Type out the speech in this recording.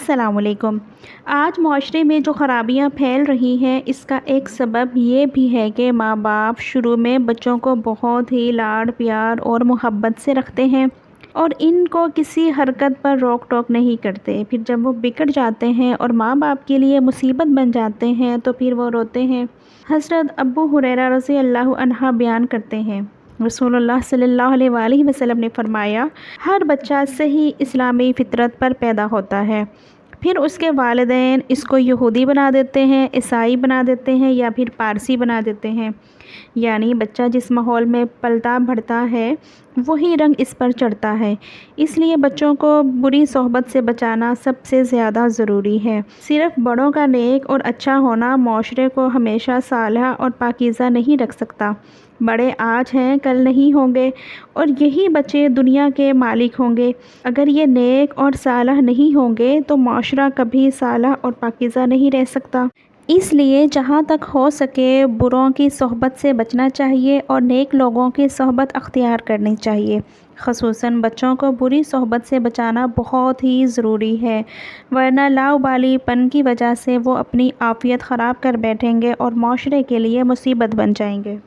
السلام علیکم۔ آج معاشرے میں جو خرابیاں پھیل رہی ہیں اس کا ایک سبب یہ بھی ہے کہ ماں باپ شروع میں بچوں کو بہت ہی لاڈ پیار اور محبت سے رکھتے ہیں اور ان کو کسی حرکت پر روک ٹوک نہیں کرتے۔ پھر جب وہ بگڑ جاتے ہیں اور ماں باپ کے لیے مصیبت بن جاتے ہیں تو پھر وہ روتے ہیں۔ حضرت ابو ہریرہ رضی اللہ عنہ بیان کرتے ہیں، رسول اللہ صلی اللہ علیہ وآلہ وسلم نے فرمایا، ہر بچہ صحیح اسلامی فطرت پر پیدا ہوتا ہے، پھر اس کے والدین اس کو یہودی بنا دیتے ہیں، عیسائی بنا دیتے ہیں یا پھر پارسی بنا دیتے ہیں۔ یعنی بچہ جس ماحول میں پلتا بڑھتا ہے وہی رنگ اس پر چڑھتا ہے۔ اس لیے بچوں کو بری صحبت سے بچانا سب سے زیادہ ضروری ہے۔ صرف بڑوں کا نیک اور اچھا ہونا معاشرے کو ہمیشہ صالح اور پاکیزہ نہیں رکھ سکتا۔ بڑے آج ہیں کل نہیں ہوں گے اور یہی بچے دنیا کے مالک ہوں گے۔ اگر یہ نیک اور صالح نہیں ہوں گے تو معاشرہ کبھی صالح اور پاکیزہ نہیں رہ سکتا۔ اس لیے جہاں تک ہو سکے بروں کی صحبت سے بچنا چاہیے اور نیک لوگوں کی صحبت اختیار کرنی چاہیے۔ خصوصاً بچوں کو بری صحبت سے بچانا بہت ہی ضروری ہے، ورنہ لاؤبالی پن کی وجہ سے وہ اپنی عافیت خراب کر بیٹھیں گے اور معاشرے کے لیے مصیبت بن جائیں گے۔